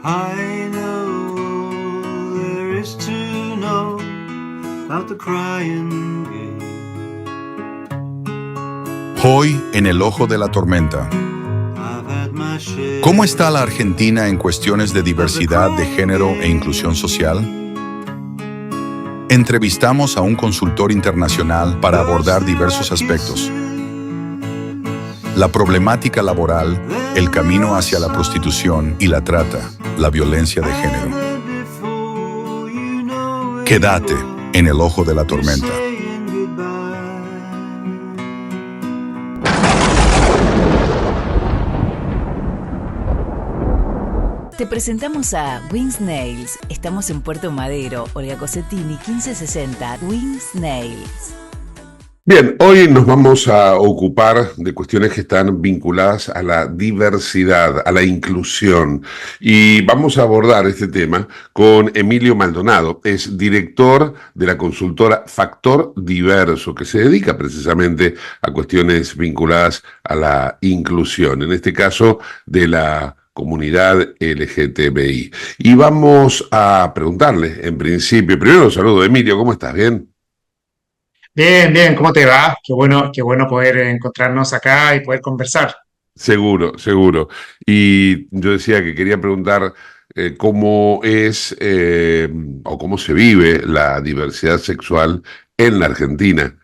I know there is to know about the crying game. Hoy en el ojo de la tormenta. ¿Cómo está la Argentina en cuestiones de diversidad de género e inclusión social? Entrevistamos a un consultor internacional para abordar diversos aspectos: la problemática laboral, el camino hacia la prostitución y la trata, la violencia de género. Quédate en el ojo de la tormenta. Te presentamos a Wings Nails. Estamos en Puerto Madero, Olga Cosettini, 1560. Wings Nails. Bien, hoy nos vamos a ocupar de cuestiones que están vinculadas a la diversidad, a la inclusión, y vamos a abordar este tema con Emilio Maldonado. Es director de la consultora Factor Diverso, que se dedica precisamente a cuestiones vinculadas a la inclusión, en este caso de la comunidad LGTBI. Y vamos a preguntarle, en principio, primero saludo, Emilio, ¿cómo estás? ¿Bien? Bien, ¿cómo te va? Qué bueno poder encontrarnos acá y poder conversar. Seguro, seguro. Y yo decía que quería preguntar cómo es o cómo se vive la diversidad sexual en la Argentina.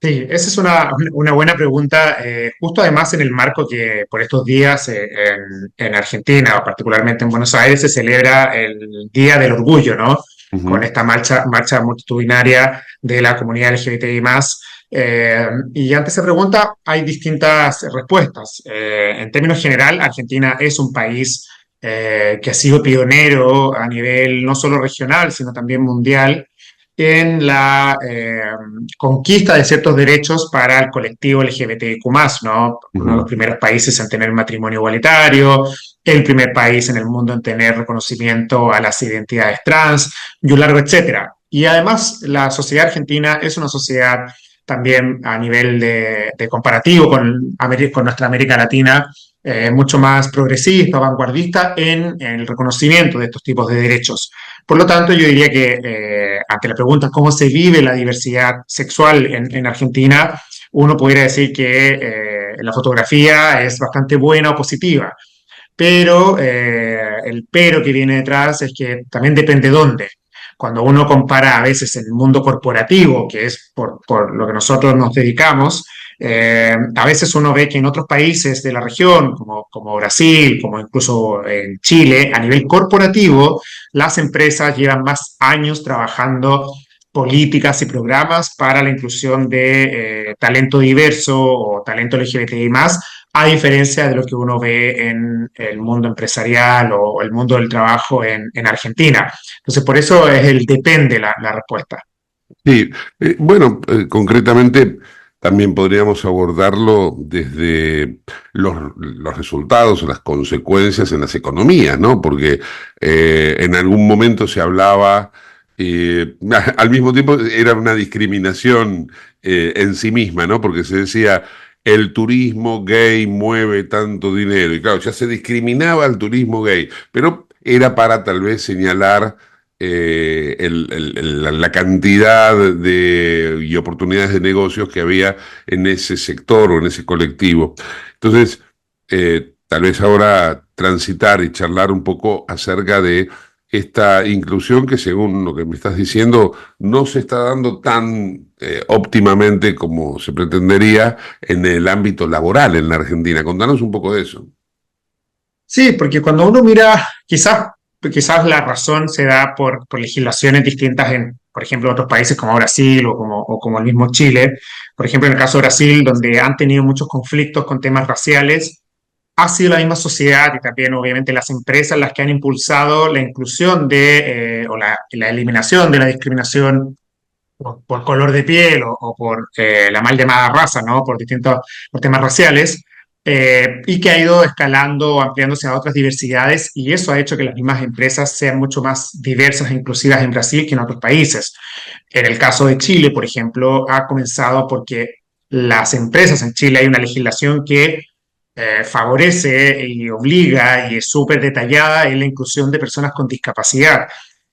Sí, esa es una buena pregunta, justo además en el marco que por estos días en Argentina, o particularmente en Buenos Aires, se celebra el Día del Orgullo, ¿no? Con Ujú. esta marcha multitudinaria de la comunidad LGBTI+. Y ante esa pregunta hay distintas respuestas. En términos general, Argentina es un país que ha sido pionero a nivel no solo regional, sino también mundial en la conquista de ciertos derechos para el colectivo LGBTIQ+, ¿no? Uno de los Ujú. primeros países en tener matrimonio igualitario, el primer país en el mundo en tener reconocimiento a las identidades trans, y un largo etcétera. Y además, la sociedad argentina es una sociedad también a nivel de comparativo con nuestra América Latina, mucho más progresista, vanguardista en el reconocimiento de estos tipos de derechos. Por lo tanto, yo diría que ante la pregunta cómo se vive la diversidad sexual en Argentina, uno pudiera decir que la fotografía es bastante buena o positiva, pero el pero que viene detrás es que también depende dónde. Cuando uno compara a veces el mundo corporativo, que es por lo que nosotros nos dedicamos, a veces uno ve que en otros países de la región, como Brasil, como incluso en Chile, a nivel corporativo, las empresas llevan más años trabajando políticas y programas para la inclusión de talento diverso o talento LGBTI+, a diferencia de lo que uno ve en el mundo empresarial o el mundo del trabajo en Argentina. Entonces, por eso es el depende la respuesta. Sí, bueno, concretamente también podríamos abordarlo desde los resultados o las consecuencias en las economías, ¿no? Porque en algún momento se hablaba, al mismo tiempo era una discriminación en sí misma, ¿no? Porque se decía, el turismo gay mueve tanto dinero, y claro, ya se discriminaba al turismo gay, pero era para tal vez señalar la cantidad y oportunidades de negocios que había en ese sector o en ese colectivo. Entonces, tal vez ahora transitar y charlar un poco acerca de esta inclusión que, según lo que me estás diciendo, no se está dando tan óptimamente como se pretendería en el ámbito laboral en la Argentina. Contanos un poco de eso. Sí, porque cuando uno mira, quizás la razón se da por legislaciones distintas en, por ejemplo, otros países como Brasil o como el mismo Chile. Por ejemplo, en el caso de Brasil, donde han tenido muchos conflictos con temas raciales, ha sido la misma sociedad y también, obviamente, las empresas las que han impulsado la inclusión o la eliminación de la discriminación por color de piel o por la mal llamada raza, ¿no? Por temas raciales, y que ha ido escalando o ampliándose a otras diversidades, y eso ha hecho que las mismas empresas sean mucho más diversas e inclusivas en Brasil que en otros países. En el caso de Chile, por ejemplo, ha comenzado porque las empresas en Chile hay una legislación que favorece y obliga y es súper detallada en la inclusión de personas con discapacidad.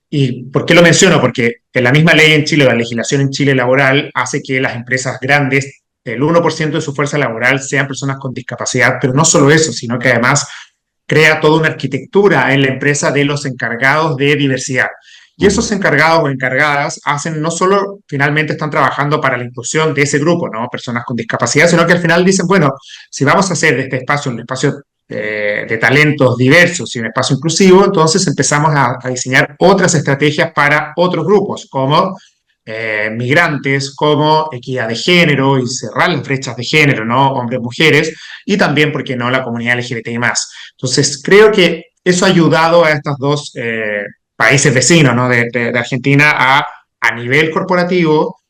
¿Y por qué lo menciono? Porque en la misma ley en Chile, la legislación en Chile laboral, hace que las empresas grandes, el 1% de su fuerza laboral sean personas con discapacidad, pero no solo eso, sino que además crea toda una arquitectura en la empresa de los encargados de diversidad. Y esos encargados o encargadas hacen, no solo finalmente están trabajando para la inclusión de ese grupo, ¿no? Personas con discapacidad, sino que al final dicen, bueno, si vamos a hacer de este espacio un espacio de talentos diversos y un espacio inclusivo, entonces empezamos a diseñar otras estrategias para otros grupos, como migrantes, como equidad de género y cerrar las brechas de género, ¿no? Hombres, mujeres, y también, ¿por qué no?, la comunidad LGBTI+. Entonces, creo que eso ha ayudado a estos dos países vecinos, ¿no?, de Argentina a nivel corporativo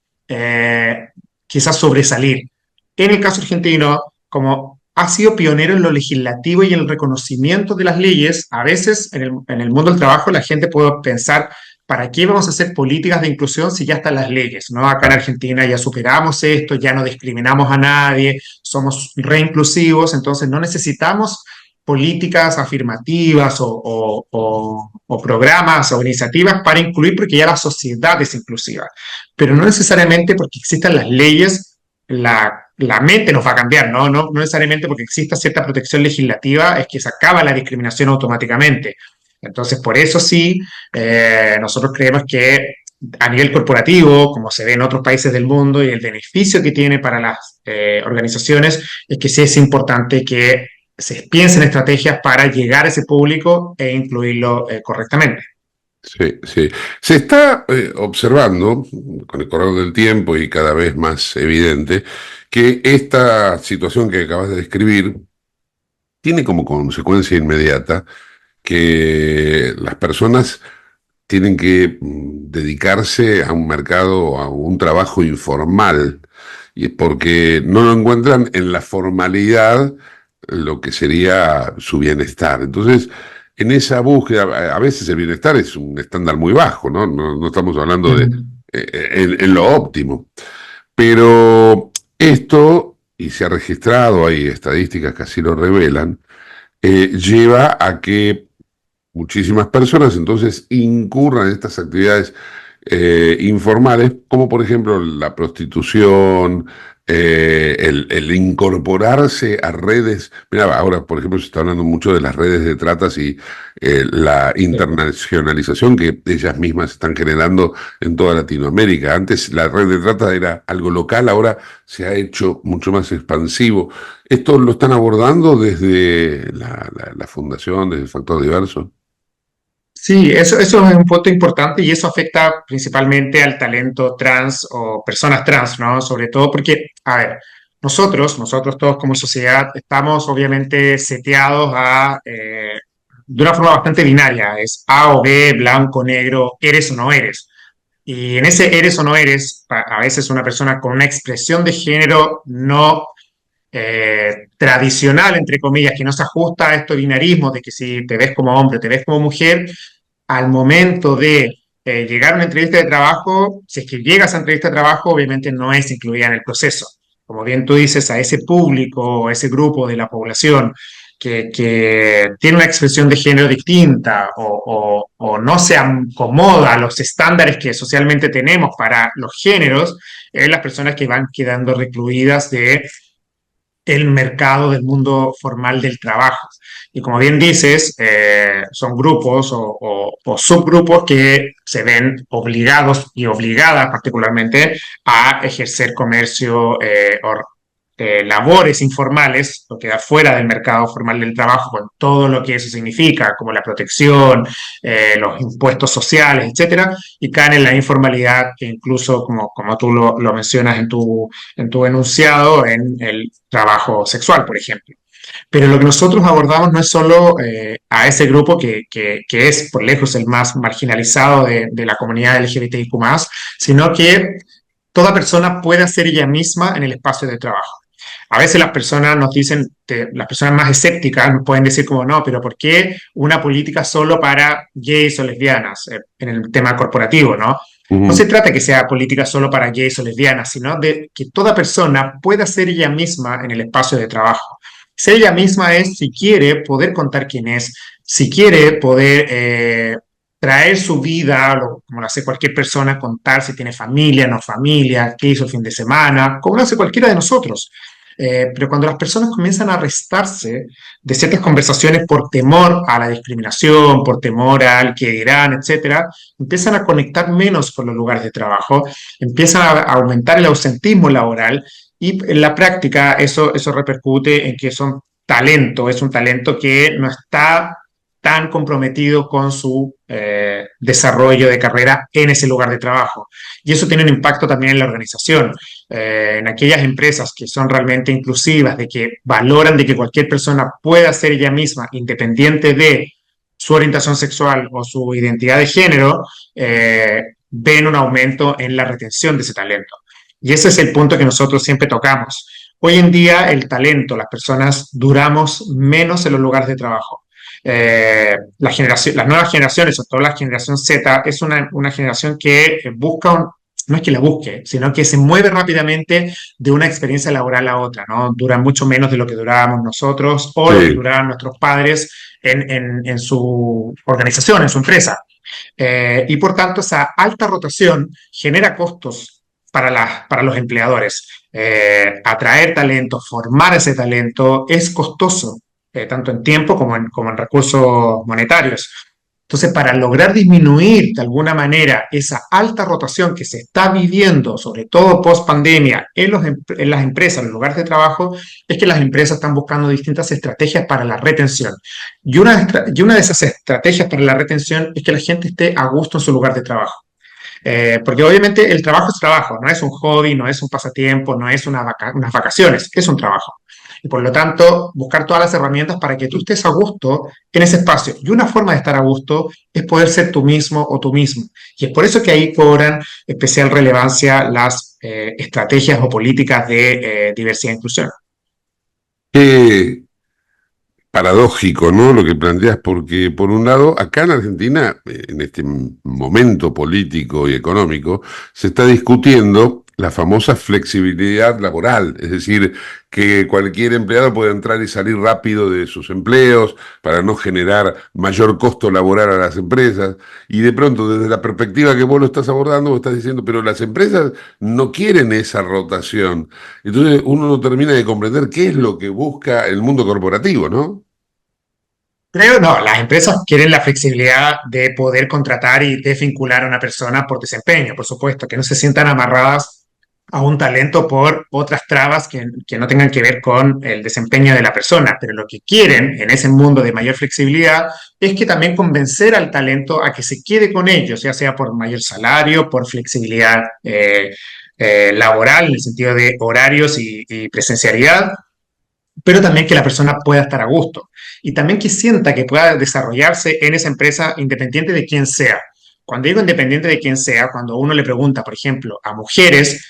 quizás sobresalir. En el caso argentino, como ha sido pionero en lo legislativo y en el reconocimiento de las leyes, a veces en el mundo del trabajo la gente puede pensar, ¿para qué vamos a hacer políticas de inclusión si ya están las leyes, ¿no? Acá en Argentina ya superamos esto, ya no discriminamos a nadie, somos reinclusivos, entonces no necesitamos políticas afirmativas o programas o iniciativas para incluir porque ya la sociedad es inclusiva. Pero no necesariamente porque existan las leyes, la mente nos va a cambiar, ¿no? No necesariamente porque exista cierta protección legislativa es que se acaba la discriminación automáticamente. Entonces, por eso sí, nosotros creemos que a nivel corporativo, como se ve en otros países del mundo, y el beneficio que tiene para las organizaciones, es que sí es importante que se piensen estrategias para llegar a ese público e incluirlo correctamente. Sí, sí. Se está observando, con el correr del tiempo y cada vez más evidente, que esta situación que acabas de describir tiene como consecuencia inmediata que las personas tienen que dedicarse a un mercado, a un trabajo informal, y porque no lo encuentran en la formalidad lo que sería su bienestar. Entonces, en esa búsqueda, a veces el bienestar es un estándar muy bajo, ¿no? No estamos hablando de en lo óptimo. Pero esto, y se ha registrado, hay estadísticas que así lo revelan, lleva a que muchísimas personas entonces incurran en estas actividades informales, como por ejemplo la prostitución, el incorporarse a redes. Mira, ahora por ejemplo se está hablando mucho de las redes de tratas y la internacionalización que ellas mismas están generando en toda Latinoamérica. Antes la red de trata era algo local, ahora se ha hecho mucho más expansivo. ¿Esto lo están abordando desde la fundación, desde el Factor Diverso? Sí, eso es un punto importante y eso afecta principalmente al talento trans o personas trans, ¿no? Sobre todo porque, a ver, nosotros todos como sociedad estamos obviamente seteados de una forma bastante binaria, es A o B, blanco, negro, eres o no eres. Y en ese eres o no eres, a veces una persona con una expresión de género no tradicional, entre comillas, que no se ajusta a estos binarismos de que si te ves como hombre, te ves como mujer, al momento de llegar a una entrevista de trabajo, si es que llegas a entrevista de trabajo, obviamente no es incluida en el proceso. Como bien tú dices, a ese público, a ese grupo de la población que tiene una expresión de género distinta o no se acomoda a los estándares que socialmente tenemos para los géneros, las personas que van quedando recluidas de el mercado del mundo formal del trabajo. Y como bien dices, son grupos o subgrupos que se ven obligados y obligadas particularmente a ejercer comercio o labores informales, lo que da fuera del mercado formal del trabajo, con todo lo que eso significa, como la protección, los impuestos sociales, etcétera, y caen en la informalidad, que incluso, como tú lo mencionas en tu enunciado, en el trabajo sexual, por ejemplo. Pero lo que nosotros abordamos no es solo a ese grupo que es por lejos el más marginalizado de la comunidad LGBTIQ+, sino que toda persona puede ser ella misma en el espacio de trabajo. A veces las personas nos dicen, las personas más escépticas nos pueden decir como, no, pero ¿por qué una política solo para gays o lesbianas en el tema corporativo, ¿no? No se trata de que sea política solo para gays o lesbianas, sino de que toda persona pueda ser ella misma en el espacio de trabajo. Ser ella misma es, si quiere, poder contar quién es, si quiere poder traer su vida, como lo hace cualquier persona, contar si tiene familia, no familia, qué hizo el fin de semana, como lo hace cualquiera de nosotros. Pero cuando las personas comienzan a restarse de ciertas conversaciones por temor a la discriminación, por temor al que dirán, etcétera, empiezan a conectar menos con los lugares de trabajo, empiezan a aumentar el ausentismo laboral y en la práctica eso repercute en que son talento, es un talento que no está tan comprometido con su desarrollo de carrera en ese lugar de trabajo. Y eso tiene un impacto también en la organización, en aquellas empresas que son realmente inclusivas, de que valoran de que cualquier persona pueda ser ella misma, independiente de su orientación sexual o su identidad de género, ven un aumento en la retención de ese talento. Y ese es el punto que nosotros siempre tocamos. Hoy en día el talento, las personas duramos menos en los lugares de trabajo. Las nuevas generaciones, sobre todo la generación Z, es una generación que busca, no es que la busque, sino que se mueve rápidamente de una experiencia laboral a otra, ¿no? Dura mucho menos de lo que durábamos nosotros o lo que duraban nuestros padres en su organización, en su empresa. Y por tanto, esa alta rotación genera costos para los empleadores. Atraer talento, formar ese talento es costoso, tanto en tiempo como en recursos monetarios. Entonces, para lograr disminuir de alguna manera esa alta rotación que se está viviendo, sobre todo post pandemia, en las empresas, en los lugares de trabajo, es que las empresas están buscando distintas estrategias para la retención. Y una de esas estrategias para la retención es que la gente esté a gusto en su lugar de trabajo. Porque obviamente el trabajo es trabajo, no es un hobby, no es un pasatiempo, no es unas vacaciones, es un trabajo. Y por lo tanto, buscar todas las herramientas para que tú estés a gusto en ese espacio. Y una forma de estar a gusto es poder ser tú mismo o tú mismo. Y es por eso que ahí cobran especial relevancia las estrategias o políticas de diversidad e inclusión. Qué paradójico, ¿no? Lo que planteas, porque por un lado, acá en Argentina, en este momento político y económico, se está discutiendo la famosa flexibilidad laboral, es decir, que cualquier empleado puede entrar y salir rápido de sus empleos para no generar mayor costo laboral a las empresas. Y de pronto, desde la perspectiva que vos lo estás abordando, vos estás diciendo, pero las empresas no quieren esa rotación. Entonces uno no termina de comprender qué es lo que busca el mundo corporativo, ¿no? No, las empresas quieren la flexibilidad de poder contratar y desvincular a una persona por desempeño, por supuesto, que no se sientan amarradas a un talento por otras trabas que no tengan que ver con el desempeño de la persona, pero lo que quieren en ese mundo de mayor flexibilidad es que también convencer al talento a que se quede con ellos, ya sea por mayor salario, por flexibilidad laboral, en el sentido de horarios y presencialidad, pero también que la persona pueda estar a gusto y también que sienta que pueda desarrollarse en esa empresa independiente de quién sea. Cuando digo independiente de quién sea, cuando uno le pregunta, por ejemplo, a mujeres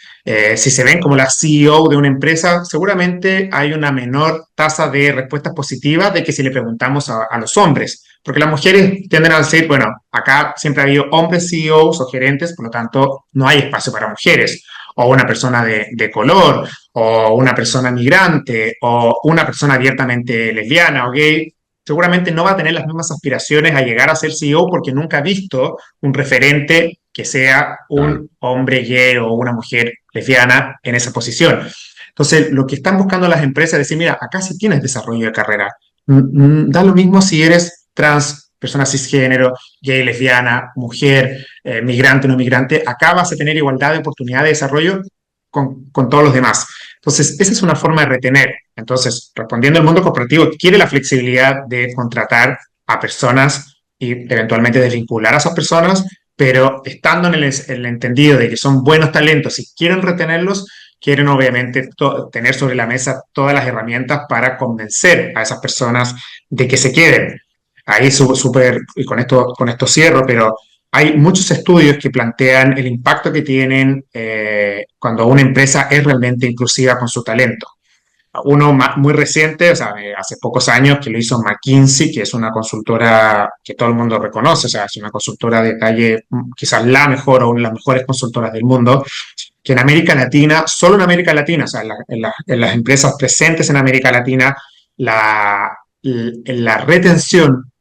si se ven como la CEO de una empresa, seguramente hay una menor tasa de respuestas positivas de que si le preguntamos a los hombres, porque las mujeres tienden a decir, bueno, acá siempre ha habido hombres CEOs o gerentes, por lo tanto no hay espacio para mujeres, o una persona de color, o una persona migrante, o una persona abiertamente lesbiana o gay, seguramente no va a tener las mismas aspiraciones a llegar a ser CEO porque nunca ha visto un referente que sea un hombre gay o una mujer lesbiana en esa posición. Entonces, lo que están buscando las empresas es decir, mira, acá sí tienes desarrollo de carrera. Da lo mismo si eres trans, persona cisgénero, gay, lesbiana, mujer, migrante, no migrante. Acá vas a tener igualdad de oportunidad de desarrollo con todos los demás. Entonces, esa es una forma de retener. Entonces, respondiendo al mundo corporativo, quiere la flexibilidad de contratar a personas y eventualmente desvincular a esas personas, pero estando en el entendido de que son buenos talentos y quieren retenerlos, quieren obviamente tener sobre la mesa todas las herramientas para convencer a esas personas de que se queden. Ahí súper, y con esto cierro, pero hay muchos estudios que plantean el impacto que tienen cuando una empresa es realmente inclusiva con su talento. Uno muy reciente, o sea, hace pocos años, que lo hizo McKinsey, que es una consultora que todo el mundo reconoce, o sea, es una consultora de talle, quizás la mejor o una de las mejores consultoras del mundo, que en América Latina, solo en América Latina, o sea, en las empresas presentes en América Latina, la retención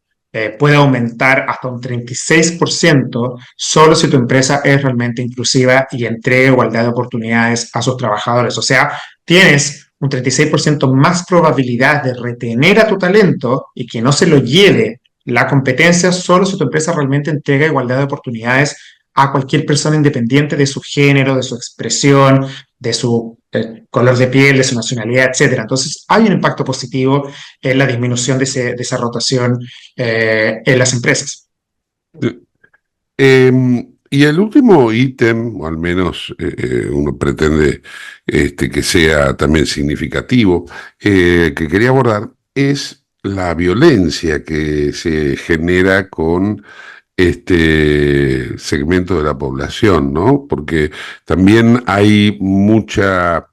puede aumentar hasta un 36% solo si tu empresa es realmente inclusiva y entrega igualdad de oportunidades a sus trabajadores. O sea, tienes un 36% más probabilidad de retener a tu talento y que no se lo lleve la competencia solo si tu empresa realmente entrega igualdad de oportunidades a cualquier persona independiente de su género, de su expresión, de su color de piel, de su nacionalidad, etcétera. Entonces, hay un impacto positivo en la disminución de esa rotación en las empresas. Y el último ítem, o al menos uno pretende que sea también significativo, que quería abordar, es la violencia que se genera con este segmento de la población, ¿no? Porque también hay mucha...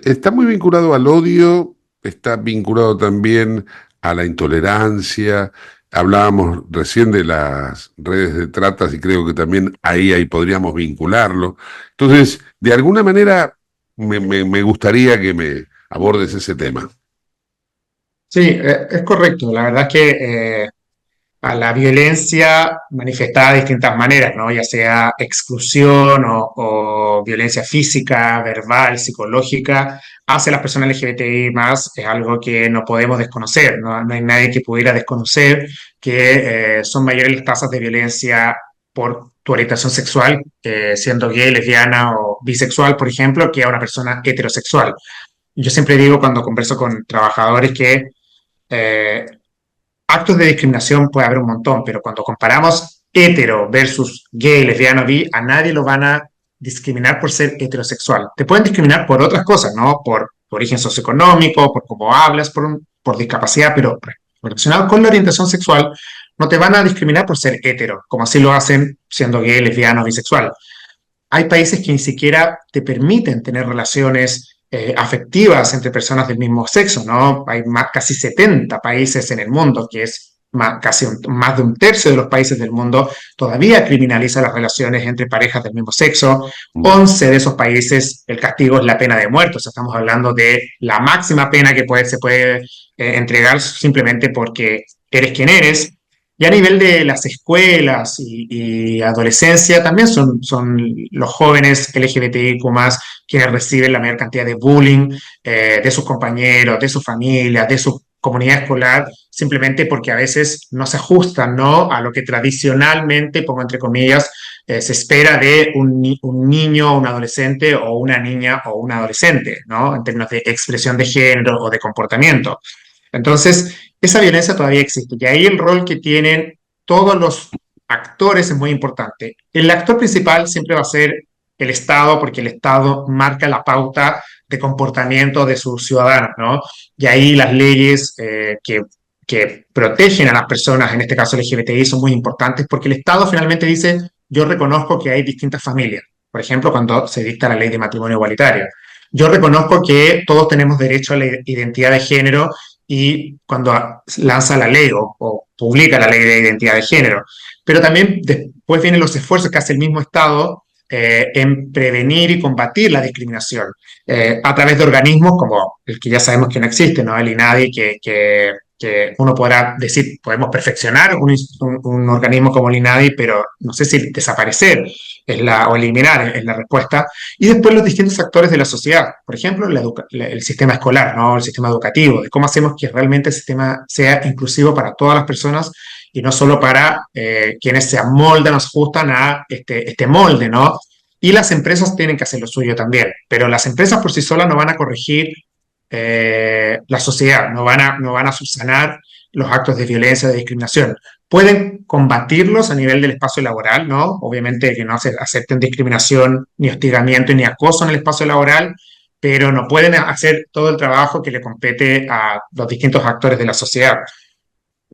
Está muy vinculado al odio, está vinculado también a la intolerancia. Hablábamos recién de las redes de tratas y creo que también ahí podríamos vincularlo. Entonces, de alguna manera, me gustaría que me abordes ese tema. Sí, es correcto. La verdad es que a la violencia manifestada de distintas maneras, ¿no? Ya sea exclusión o violencia física, verbal, psicológica, hacia las personas LGBTI más, es algo que no podemos desconocer, ¿no? No hay nadie que pudiera desconocer que son mayores las tasas de violencia por tu orientación sexual, siendo gay, lesbiana o bisexual, por ejemplo, que a una persona heterosexual. Yo siempre digo cuando converso con trabajadores que eh, actos de discriminación puede haber un montón, pero cuando comparamos hetero versus gay, lesbiano, bi, a nadie lo van a discriminar por ser heterosexual. Te pueden discriminar por otras cosas, ¿no? Por tu origen socioeconómico, por cómo hablas, por discapacidad, pero relacionado con la orientación sexual, no te van a discriminar por ser hetero, como así lo hacen siendo gay, lesbiano, bisexual. Hay países que ni siquiera te permiten tener relaciones afectivas entre personas del mismo sexo, ¿no? Hay casi 70 países en el mundo, que es más de un tercio de los países del mundo, todavía criminaliza las relaciones entre parejas del mismo sexo. 11 de esos países el castigo es la pena de muerte, o sea, estamos hablando de la máxima pena que se puede entregar simplemente porque eres quien eres. Y a nivel de las escuelas y adolescencia, también son los jóvenes LGBTIQ+, quienes reciben la mayor cantidad de bullying de sus compañeros, de su familia, de su comunidad escolar, simplemente porque a veces no se ajustan, ¿no?, a lo que tradicionalmente, pongo entre comillas, se espera de un niño, un adolescente o una niña o un adolescente, ¿no?, en términos de expresión de género o de comportamiento. Entonces, esa violencia todavía existe y ahí el rol que tienen todos los actores es muy importante. El actor principal siempre va a ser el Estado, porque el Estado marca la pauta de comportamiento de sus ciudadanos, ¿no? Y ahí las leyes que protegen a las personas, en este caso LGBTI, son muy importantes porque el Estado finalmente dice, yo reconozco que hay distintas familias. Por ejemplo, cuando se dicta la ley de matrimonio igualitario. Yo reconozco que todos tenemos derecho a la identidad de género y cuando lanza la ley o publica la ley de identidad de género. Pero también después vienen los esfuerzos que hace el mismo Estado en prevenir y combatir la discriminación a través de organismos como el que ya sabemos que no existe, ¿no? El INADI, que uno podrá decir, podemos perfeccionar un organismo como el INADI, pero no sé si desaparecer o eliminar es la respuesta. Y después los distintos actores de la sociedad, por ejemplo, el sistema escolar, ¿no? El sistema educativo, de cómo hacemos que realmente el sistema sea inclusivo para todas las personas y no solo para quienes se amoldan o se ajustan a este molde, ¿no? Y las empresas tienen que hacer lo suyo también, pero las empresas por sí solas no van a corregir la sociedad, no van a subsanar los actos de violencia, de discriminación. Pueden combatirlos a nivel del espacio laboral, ¿no? Obviamente que no acepten discriminación, ni hostigamiento, ni acoso en el espacio laboral, pero no pueden hacer todo el trabajo que le compete a los distintos actores de la sociedad.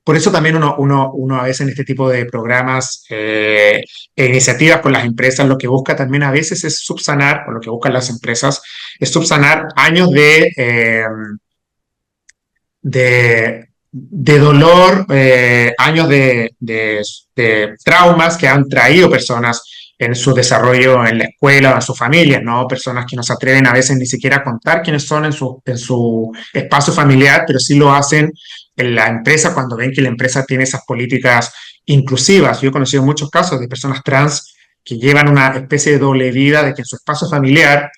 Por eso también uno a veces en este tipo de programas e iniciativas con las empresas lo que busca también a veces es subsanar, o lo que buscan las empresas, es subsanar años de dolor, años de traumas que han traído personas en su desarrollo en la escuela o en sus familias, ¿no? Personas que no se atreven a veces ni siquiera a contar quiénes son en su espacio familiar, pero sí lo hacen en la empresa cuando ven que la empresa tiene esas políticas inclusivas. Yo he conocido muchos casos de personas trans que llevan una especie de doble vida de que en su espacio familiar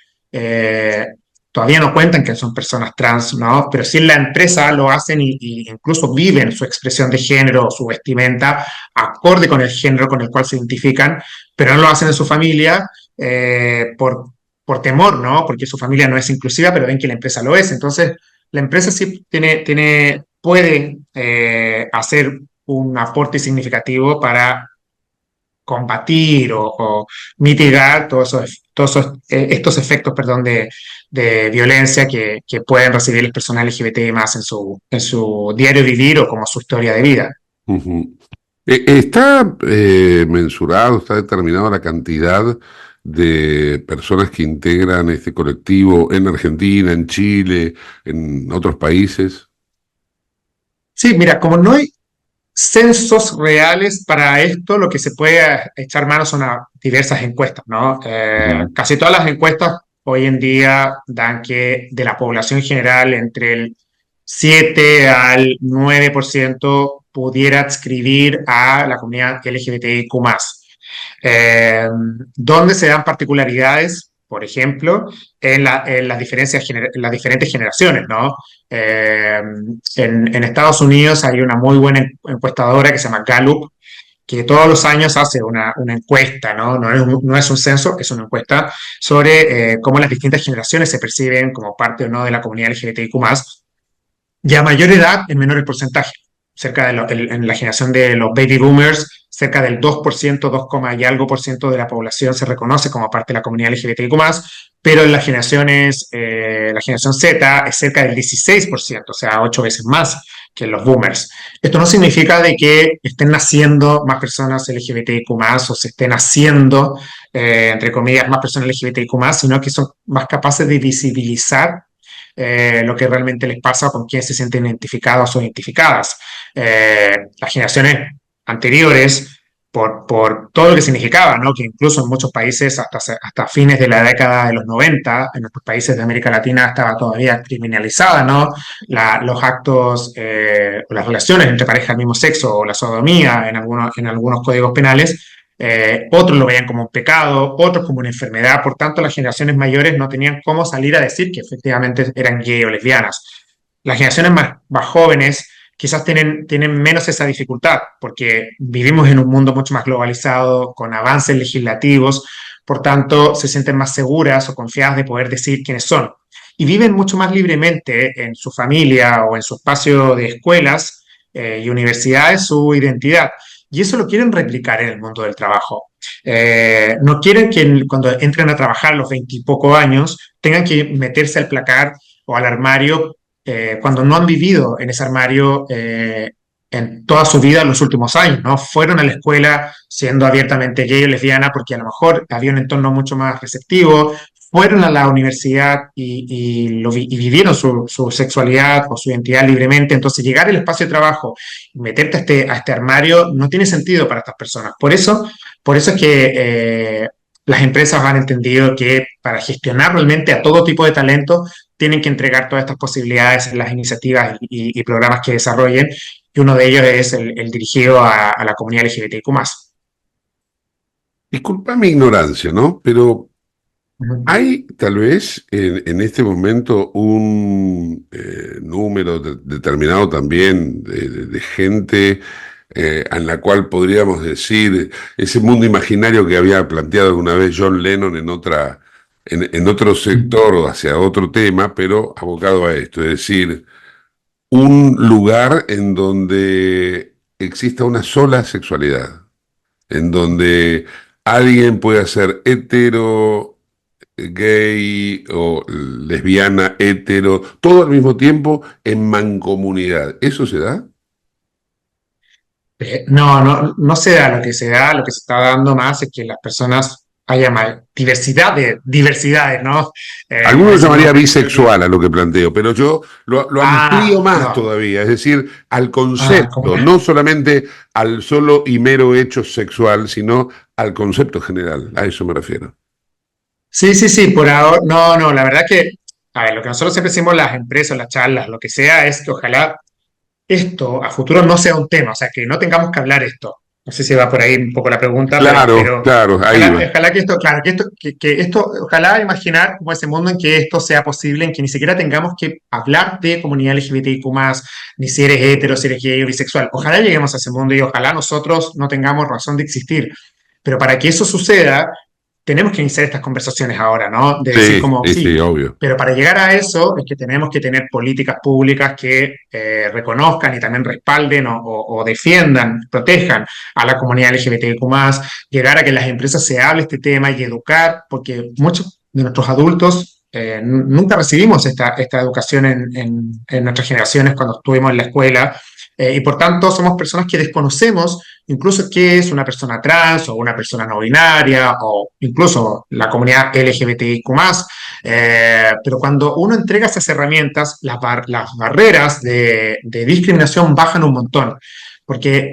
todavía no cuentan que son personas trans, ¿no? Pero sí en la empresa lo hacen y incluso viven su expresión de género, su vestimenta, acorde con el género con el cual se identifican, pero no lo hacen en su familia por temor, ¿no? Porque su familia no es inclusiva, pero ven que la empresa lo es. Entonces, la empresa sí puede hacer un aporte significativo para combatir o mitigar estos efectos, perdón, de violencia que pueden recibir las personas LGBT más en su diario vivir o como su historia de vida. Ujú. ¿Está mensurado, está determinada la cantidad de personas que integran este colectivo en Argentina, en Chile, en otros países? Sí, mira, como no hay censos reales para esto, lo que se puede echar mano son a diversas encuestas, ¿no? Ujú. Casi todas las encuestas hoy en día dan que de la población general entre el 7 al 9% pudiera adscribir a la comunidad LGBTIQ+. Donde se dan particularidades, por ejemplo, en las en las diferentes generaciones, ¿no? En Estados Unidos hay una muy buena encuestadora que se llama Gallup, que todos los años hace una encuesta, ¿no? No es un censo, es una encuesta sobre cómo las distintas generaciones se perciben como parte o no de la comunidad LGBTIQ+, y a mayor edad, en menor el porcentaje. En la generación de los baby boomers, cerca del 2%, 2, y algo por ciento de la población se reconoce como parte de la comunidad LGBTIQ+, pero en las generaciones, la generación Z es cerca del 16%, o sea, 8 veces más que los boomers. Esto no significa de que estén naciendo más personas LGBTIQ+, o se estén haciendo, entre comillas, más personas LGBTIQ+, sino que son más capaces de visibilizar lo que realmente les pasa, con quién se sienten identificados o identificadas. Las generaciones anteriores, por todo lo que significaba, ¿no? Que incluso en muchos países, hasta fines de la década de los 90, en nuestros países de América Latina estaba todavía criminalizada, ¿no? Los actos o las relaciones entre parejas del mismo sexo o la sodomía en algunos códigos penales. Otros lo veían como un pecado, otros como una enfermedad. Por tanto, las generaciones mayores no tenían cómo salir a decir que efectivamente eran gay o lesbianas. Las generaciones más jóvenes quizás tienen menos esa dificultad, porque vivimos en un mundo mucho más globalizado, con avances legislativos, por tanto, se sienten más seguras o confiadas de poder decir quiénes son. Y viven mucho más libremente en su familia o en su espacio de escuelas y universidades su identidad. Y eso lo quieren replicar en el mundo del trabajo. No quieren que cuando entren a trabajar a los 20 y poco años tengan que meterse al placar o al armario cuando no han vivido en ese armario en toda su vida en los últimos años, ¿no? Fueron a la escuela siendo abiertamente gay o lesbiana porque a lo mejor había un entorno mucho más receptivo, fueron a la universidad y vivieron su sexualidad o su identidad libremente. Entonces, llegar al espacio de trabajo y meterte a este armario no tiene sentido para estas personas. Por eso es que las empresas han entendido que para gestionar realmente a todo tipo de talento tienen que entregar todas estas posibilidades en las iniciativas y programas que desarrollen, y uno de ellos es el dirigido a la comunidad LGBTIQ+. Disculpa mi ignorancia, ¿no? Pero Ujú. ¿hay tal vez en este momento un número determinado también de gente en la cual podríamos decir ese mundo imaginario que había planteado alguna vez John Lennon en otro sector o hacia otro tema, pero abocado a esto? Es decir, un lugar en donde exista una sola sexualidad, en donde alguien pueda ser hetero, gay o lesbiana, hetero, todo al mismo tiempo en mancomunidad. ¿Eso se da? No se da. Lo que se está dando más es que las personas haya diversidad de diversidades, ¿no? En Algunos ese llamaría mundo. bisexual a lo que planteo, pero yo lo amplío más No. todavía, es decir, al ¿Cómo concepto, es? no solamente al solo y mero hecho sexual, sino al concepto general, a eso me refiero. Sí, sí, sí, por ahora, no, la verdad que, a ver, lo que nosotros siempre decimos, las empresas, las charlas, lo que sea, es que ojalá esto a futuro no sea un tema, o sea, que no tengamos que hablar esto. No sé si va por ahí un poco la pregunta, Claro, pero claro, ahí va. ojalá que esto, claro, que esto, ojalá imaginar como ese mundo en que esto sea posible, en que ni siquiera tengamos que hablar de comunidad LGBTIQ+, ni si eres hetero, si eres gay o bisexual. Ojalá lleguemos a ese mundo y ojalá nosotros no tengamos razón de existir. Pero para que eso suceda, tenemos que iniciar estas conversaciones ahora, ¿no? De decir Sí, como, sí, sí, sí, obvio. pero para llegar a eso es que tenemos que tener políticas públicas que reconozcan y también respalden o defiendan, protejan a la comunidad LGBTQ+, llegar a que en las empresas se hable este tema y educar, porque muchos de nuestros adultos nunca recibimos esta educación en nuestras generaciones cuando estuvimos en la escuela. Y por tanto somos personas que desconocemos incluso qué es una persona trans o una persona no binaria o incluso la comunidad LGBTIQ+. Pero cuando uno entrega esas herramientas, las barreras de discriminación bajan un montón. Porque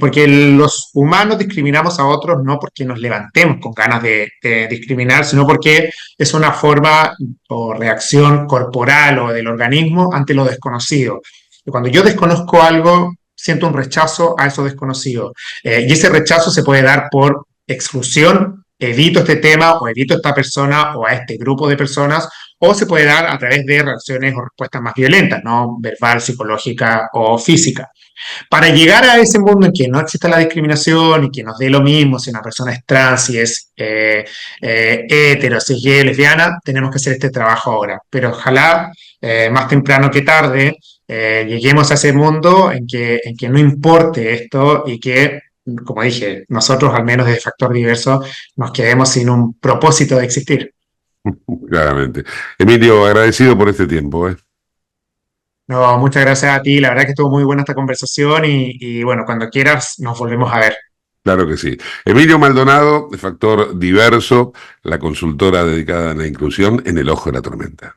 los humanos discriminamos a otros no porque nos levantemos con ganas de discriminar, sino porque es una forma o reacción corporal o del organismo ante lo desconocido. Y cuando yo desconozco algo, siento un rechazo a eso desconocido. Y ese rechazo se puede dar por exclusión, evito este tema o evito a esta persona o a este grupo de personas, o se puede dar a través de reacciones o respuestas más violentas, ¿no? Verbal, psicológica o física. Para llegar a ese mundo en que no exista la discriminación y que nos dé lo mismo si una persona es trans, si es hetero, si es gay, lesbiana, tenemos que hacer este trabajo ahora. Pero ojalá, más temprano que tarde, lleguemos a ese mundo en que no importe esto y que, como dije, nosotros, al menos de Factor Diverso, nos quedemos sin un propósito de existir. Claramente. Emilio, agradecido por este tiempo, ¿eh? No, muchas gracias a ti, la verdad que estuvo muy buena esta conversación y bueno, cuando quieras nos volvemos a ver. Claro que sí. Emilio Maldonado, de Factor Diverso, la consultora dedicada a la inclusión en el ojo de la tormenta.